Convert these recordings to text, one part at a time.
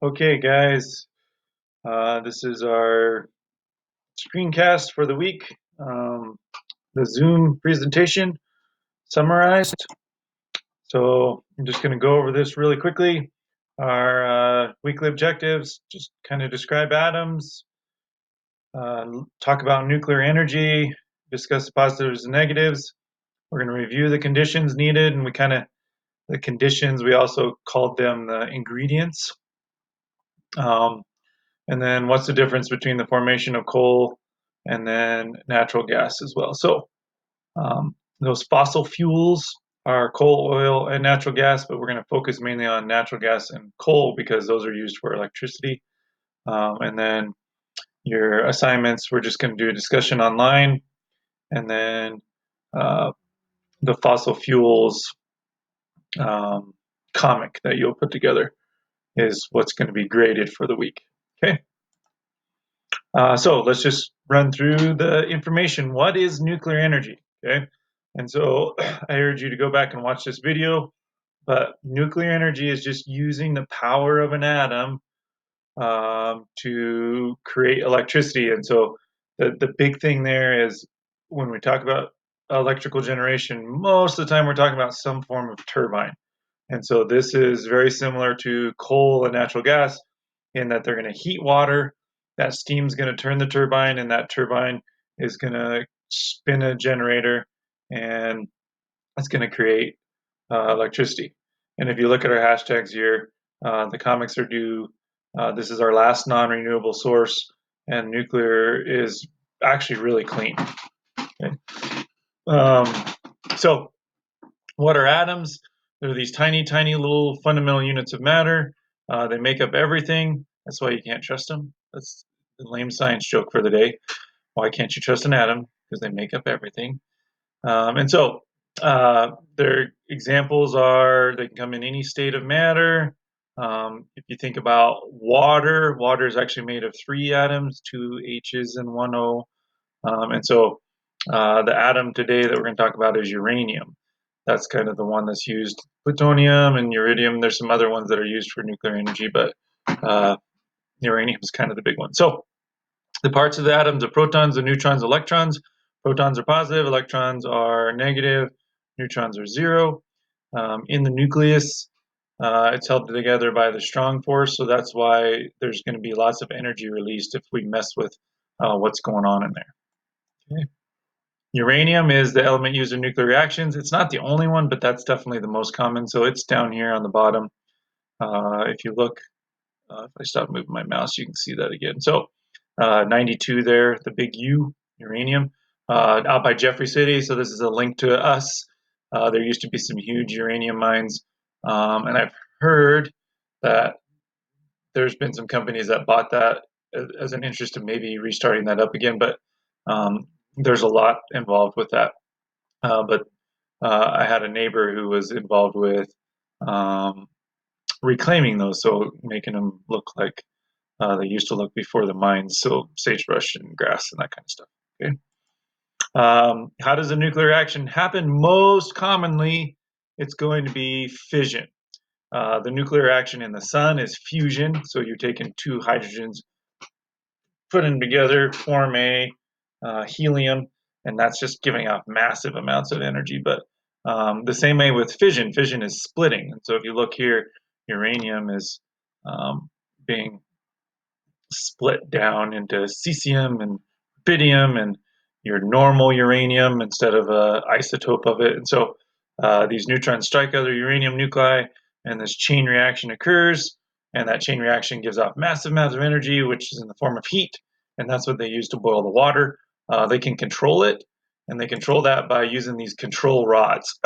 Okay, guys, this is our screencast for the week. The Zoom presentation summarized. So I'm just going to go over this really quickly. Our weekly objectives, just kind of describe atoms, talk about nuclear energy, discuss the positives and negatives. We're going to review the conditions needed, and the conditions, we also called them the ingredients. Um, And then what's the difference between the formation of coal and then natural gas as well? So those fossil fuels are coal, oil, and natural gas, but we're going to focus mainly on natural gas and coal because those are used for electricity. And then your assignments, we're just going to do a discussion online, and then uh, the fossil fuels um, comic that you'll put together is what's going to be graded for the week. Okay. So let's just run through the information. What is nuclear energy? Okay. And so I urge you to go back and watch this video, but nuclear energy is just using the power of an atom to create electricity. And so the big thing there is when we talk about electrical generation, most of the time we're talking about some form of turbine. And so this is very similar to coal and natural gas in that they're going to heat water. That steam's going to turn the turbine, and that turbine is going to spin a generator, and it's going to create electricity. And if you look at our hashtags here, the comics are due. This is our last non-renewable source, and nuclear is actually really clean. Okay. Um, so what are atoms? They're these tiny, tiny little fundamental units of matter. They make up everything. That's why you can't trust them. That's the lame science joke for the day. Why can't you trust an atom? Because they make up everything. And so their examples are they can come in any state of matter. If you think about water, water is actually made of three atoms, two H's and one O. And so the atom today that we're going to talk about is uranium. That's kind of the one that's used. Plutonium and uridium, there's some other ones that are used for nuclear energy, but uranium is kind of the big one. So the parts of the atoms are protons, the neutrons, electrons. Protons are positive, electrons are negative, neutrons are zero. In the nucleus, it's held together by the strong force, so that's why there's going to be lots of energy released if we mess with what's going on in there. Okay. Uranium is the element used in nuclear reactions. It's not the only one, but that's definitely the most common. So it's down here on the bottom. If you look, if I stop moving my mouse, you can see that again. So 92 there, the big U, uranium, out by Jeffrey City. So this is a link to us. There used to be some huge uranium mines. And I've heard that there's been some companies that bought that as an interest in maybe restarting that up again. But there's a lot involved with that. But I had a neighbor who was involved with um, reclaiming those, so making them look like they used to look before the mines, so sagebrush and grass and that kind of stuff. Okay. How does a nuclear reaction happen? Most commonly, it's going to be fission. The nuclear reaction in the sun is fusion, so you're taking two hydrogens, put them together, form a helium, and that's just giving off massive amounts of energy. But the same way with fission, fission is splitting. And so if you look here, uranium is being split down into cesium and rubidium and your normal uranium instead of an isotope of it. And so these neutrons strike other uranium nuclei, and this chain reaction occurs, and that chain reaction gives off massive amounts of energy, which is in the form of heat, and that's what they use to boil the water. They can control it, and they control that by using these control rods.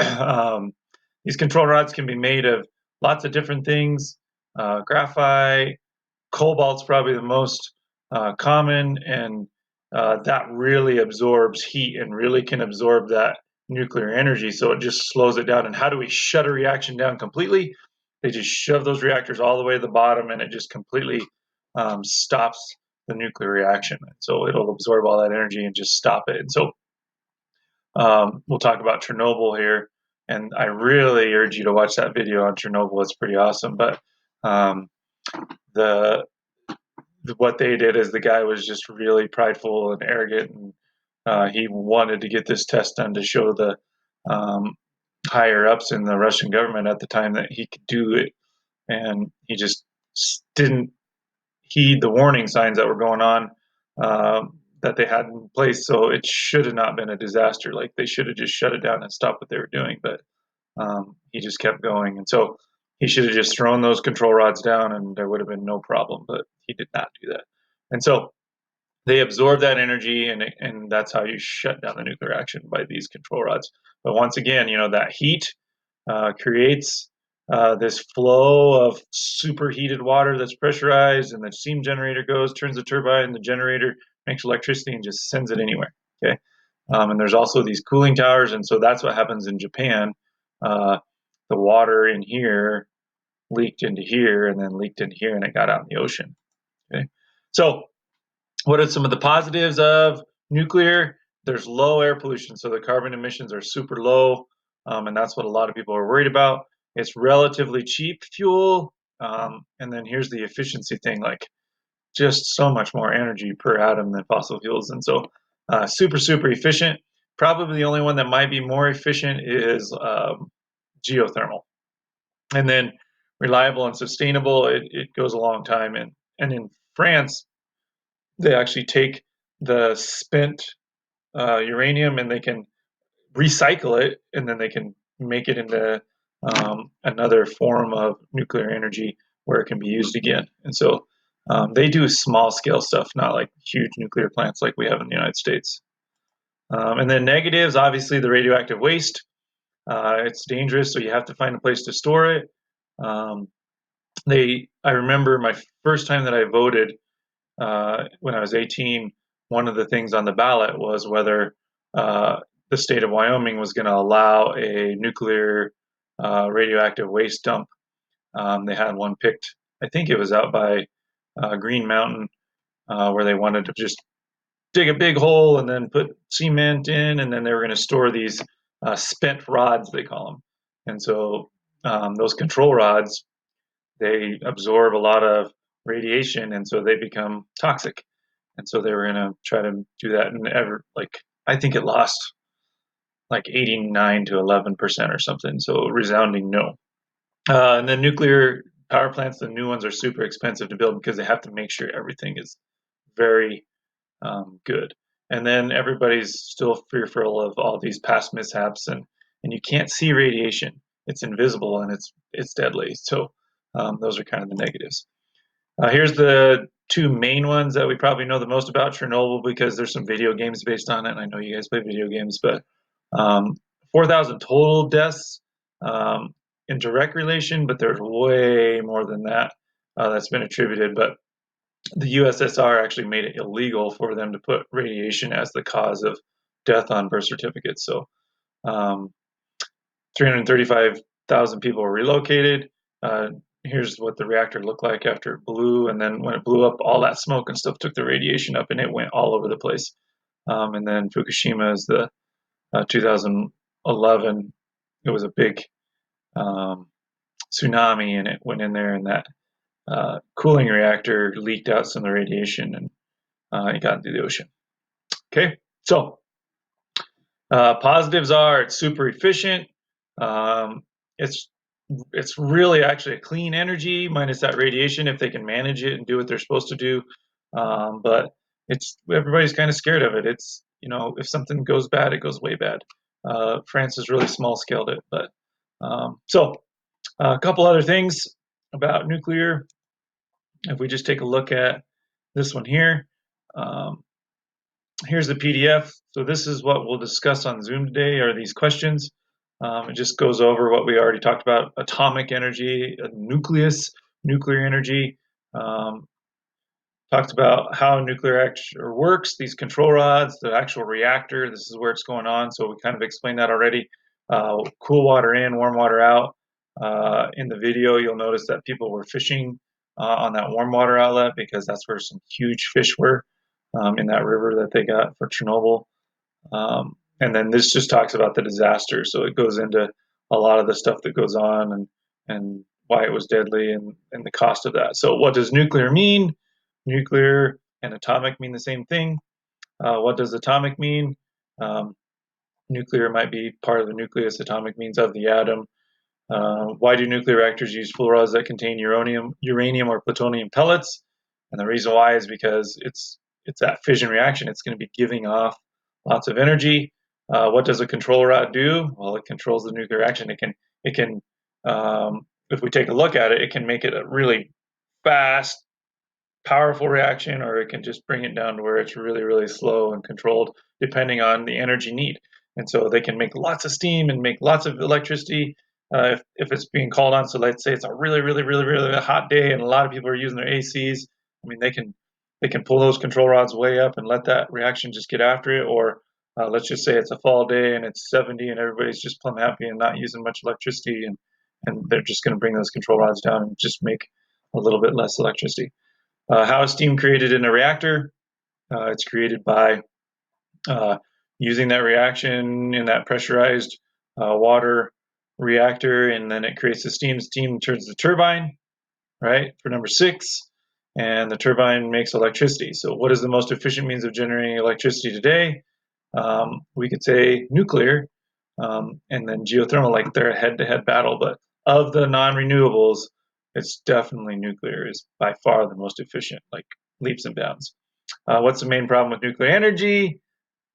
These control rods can be made of lots of different things, graphite, cobalt's probably the most common, and that really absorbs heat and really can absorb that nuclear energy. So it just slows it down. And how do we shut a reaction down completely? They just shove those reactors all the way to the bottom, and it just completely stops the nuclear reaction. So it'll absorb all that energy and just stop it. And so we'll talk about Chernobyl here, and I really urge you to watch that video on Chernobyl. It's pretty awesome. But the what they did is the guy was just really prideful and arrogant, and he wanted to get this test done to show the um, higher ups in the Russian government at the time that he could do it, and he just didn't heed the warning signs that were going on that they had in place. So it should have not been a disaster. Like they should have just shut it down and stopped what they were doing, but he just kept going, and so he should have just thrown those control rods down, and there would have been no problem. But he did not do that, and so they absorb that energy, and that's how you shut down the nuclear action, by these control rods. But once again, that heat creates this flow of superheated water that's pressurized, and the steam generator goes, turns the turbine, the generator makes electricity and just sends it anywhere. Okay, and there's also these cooling towers, and so that's what happens in Japan. Uh, the water in here leaked into here, and then leaked into here, and it got out in the ocean. Okay, so what are some of the positives of nuclear? There's low air pollution, so the carbon emissions are super low, and that's what a lot of people are worried about. It's relatively cheap fuel, and then here's the efficiency thing, like just so much more energy per atom than fossil fuels, and so super efficient. Probably the only one that might be more efficient is geothermal, and then reliable and sustainable. It goes a long time, and in France they actually take the spent uranium and they can recycle it, and then they can make it into another form of nuclear energy where it can be used again. And so they do small scale stuff, not like huge nuclear plants like we have in the United States. And then negatives, obviously the radioactive waste. It's dangerous, so you have to find a place to store it. Um, I remember my first time that I voted, when I was 18, one of the things on the ballot was whether the state of Wyoming was going to allow a nuclear radioactive waste dump. They had one picked, I think it was out by Green Mountain, where they wanted to just dig a big hole and then put cement in, and then they were going to store these spent rods, they call them. And so those control rods, they absorb a lot of radiation, and so they become toxic. And so they were going to try to do that, and I think it lost like 89 to 11% or something. So resounding no. And then nuclear power plants, the new ones are super expensive to build because they have to make sure everything is very good. And then everybody's still fearful of all these past mishaps, and you can't see radiation. It's invisible and it's deadly. So those are kind of the negatives. Here's the two main ones that we probably know the most about: Chernobyl, because there's some video games based on it, and I know you guys play video games, but 4,000 total deaths in direct relation, but there's way more than that that's been attributed. But the USSR actually made it illegal for them to put radiation as the cause of death on birth certificates. So 335,000 people were relocated. Here's what the reactor looked like after it blew, and then when it blew up, all that smoke and stuff took the radiation up, and it went all over the place. And then Fukushima is the 2011. It was a big tsunami, and it went in there, and that cooling reactor leaked out some of the radiation, and it got into the ocean. Okay, so positives are it's super efficient. It's really actually a clean energy minus that radiation if they can manage it and do what they're supposed to do. But everybody's kind of scared of it. It's if something goes bad, it goes way bad. France has really small scaled it, but so a couple other things about nuclear. If we just take a look at this one here, here's the PDF. So this is what we'll discuss on Zoom today, are these questions. It just goes over what we already talked about: atomic energy, nucleus, nuclear energy. Talked about how nuclear reactor works, these control rods, the actual reactor. This is where it's going on. So we kind of explained that already. Cool water in, warm water out. In the video, you'll notice that people were fishing on that warm water outlet because that's where some huge fish were in that river that they got for Chernobyl. And then this just talks about the disaster. So it goes into a lot of the stuff that goes on and why it was deadly and the cost of that. So what does nuclear mean? Nuclear and atomic mean the same thing. What does atomic mean? Um, nuclear might be part of the nucleus. Atomic means of the atom. Why do nuclear reactors use fuel rods that contain uranium, or plutonium pellets? And the reason why is because it's that fission reaction. It's going to be giving off lots of energy. What does a control rod do? Well, it controls the nuclear reaction. It can if we take a look at it, it can make it a really fast, powerful reaction, or it can just bring it down to where it's really, really slow and controlled depending on the energy need. And so they can make lots of steam and make lots of electricity if it's being called on. So let's say it's a really, really, really, really hot day and a lot of people are using their ACs. I mean, they can pull those control rods way up and let that reaction just get after it. Or let's just say it's a fall day and it's 70 and everybody's just plumb happy and not using much electricity, and they're just going to bring those control rods down and just make a little bit less electricity. How is steam created in a reactor? It's created by uh, using that reaction in that pressurized water reactor, and then it creates the steam. Steam turns the turbine, right, for number 6, and the turbine makes electricity. So what is the most efficient means of generating electricity today? We could say nuclear, and then geothermal, like they're a head-to-head battle, but of the non-renewables, it's definitely nuclear is by far the most efficient, like leaps and bounds. What's the main problem with nuclear energy?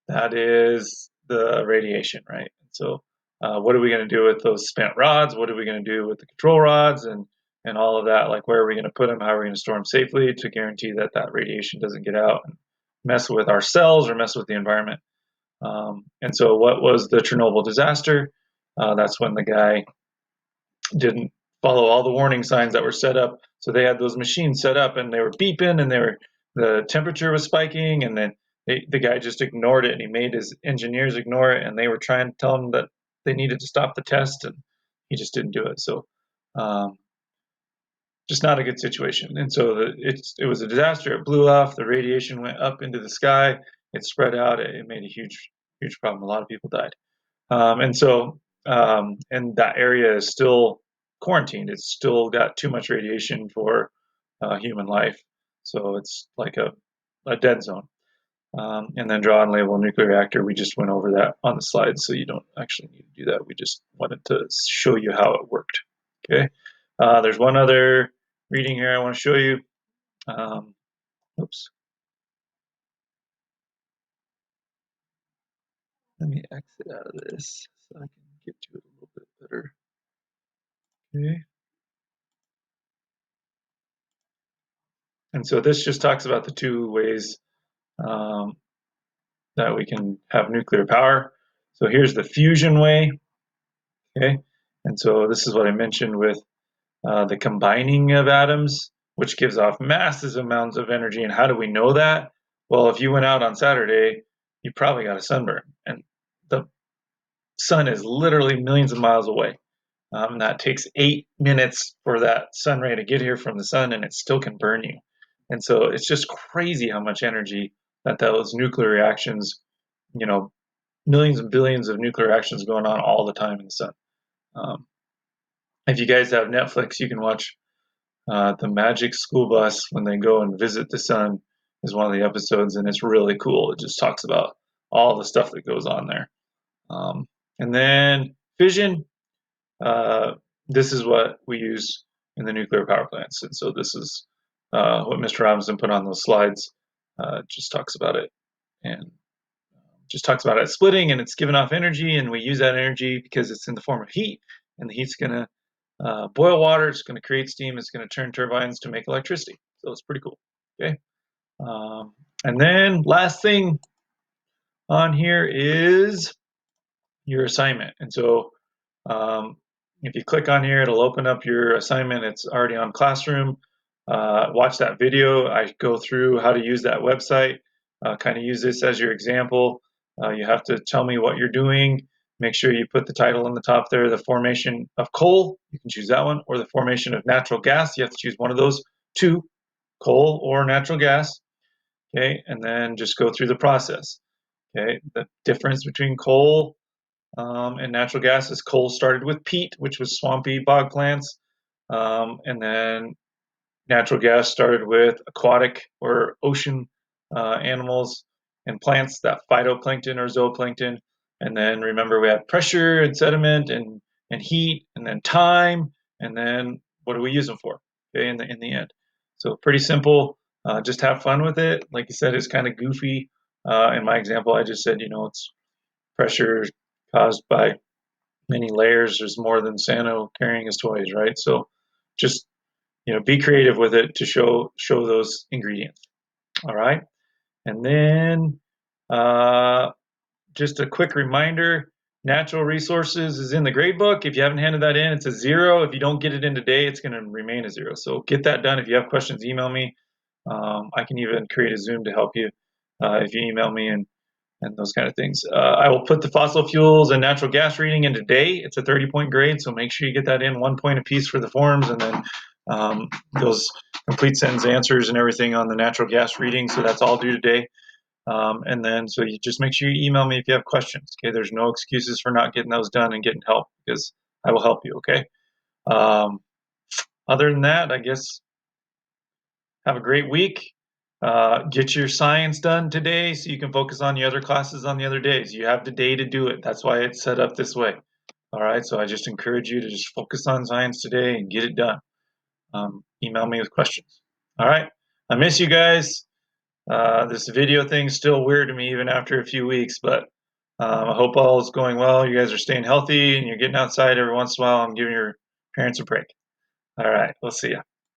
That is the radiation, right? So, what are we going to do with those spent rods? What are we going to do with the control rods and all of that? Like, where are we going to put them? How are we going to store them safely to guarantee that that radiation doesn't get out and mess with our cells or mess with the environment? And so, what was the Chernobyl disaster? That's when the guy didn't follow all the warning signs that were set up. So they had those machines set up and they were beeping and the temperature was spiking, and then the guy just ignored it and he made his engineers ignore it, and they were trying to tell him that they needed to stop the test and he just didn't do it. So um, just not a good situation. And so it was a disaster. It blew off. The radiation went up into the sky. It spread out. It made a huge problem. A lot of people died. And that area is still quarantined. It's still got too much radiation for human life. So it's like a dead zone. And then draw and label a nuclear reactor. We just went over that on the slides, so you don't actually need to do that. We just wanted to show you how it worked. Okay. There's one other reading here I want to show you. Um, oops. Let me exit out of this so I can get to it a little bit better. Okay. And so this just talks about the two ways um, that we can have nuclear power. So here's the fusion way, okay? And so this is what I mentioned with the combining of atoms, which gives off massive amounts of energy. And how do we know that? Well, if you went out on Saturday, you probably got a sunburn. And the sun is literally millions of miles away. That takes 8 minutes for that sun ray to get here from the sun, and it still can burn you. And so it's just crazy how much energy that those nuclear reactions, you know, millions and billions of nuclear reactions going on all the time in the sun. Um, if you guys have Netflix, you can watch the Magic School Bus when they go and visit the sun is one of the episodes, and it's really cool. It just talks about all the stuff that goes on there. And then fission, this is what we use in the nuclear power plants. And so this is what Mr. Robinson put on those slides. Just talks about it and just talks about it splitting, and it's giving off energy, and we use that energy because it's in the form of heat, and the heat's going to boil water, it's going to create steam, it's going to turn turbines to make electricity. So it's pretty cool. Okay. And then last thing on here is your assignment. And so if you click on here, it'll open up your assignment. It's already on Classroom. Watch that video. I go through how to use that website. Kind of use this as your example. You have to tell me what you're doing. Make sure you put the title on the top there, the formation of coal. You can choose that one, or the formation of natural gas. You have to choose one of those two, coal or natural gas. Okay, and then just go through the process. Okay, the difference between coal and natural gas is coal started with peat, which was swampy bog plants. And then natural gas started with aquatic or ocean animals and plants, that phytoplankton or zooplankton. And then remember we have pressure and sediment and heat and then time. And then what do we use them for? Okay, in the end. So pretty simple. Just have fun with it. Like you said, it's kind of goofy. In my example, I just said, it's pressure caused by many layers. There's more than Santa carrying his toys, right? So just be creative with it to show those ingredients. All right, and then uh, just a quick reminder: natural resources is in the grade book. If you haven't handed that in, it's a 0. If you don't get it in today, it's going to remain a 0. So get that done. If you have questions, email me. I can even create a Zoom to help you if you email me and those kind of things. I will put the fossil fuels and natural gas reading in today. It's a 30-point grade, so make sure you get that in, 1 point apiece for the forms, and then those complete sentence answers and everything on the natural gas reading. So that's all due today. And then so you just make sure you email me if you have questions. Okay, there's no excuses for not getting those done and getting help because I will help you. Okay. Um, Other than that, I guess have a great week. Get your science done today so you can focus on the other classes on the other days. You have the day to do it. That's why it's set up this way. All right. So I just encourage you to just focus on science today and get it done. Email me with questions. All right. I miss you guys. This video thing's still weird to me even after a few weeks, but I hope all is going well. You guys are staying healthy and you're getting outside every once in a while and giving your parents a break. All right. We'll see you.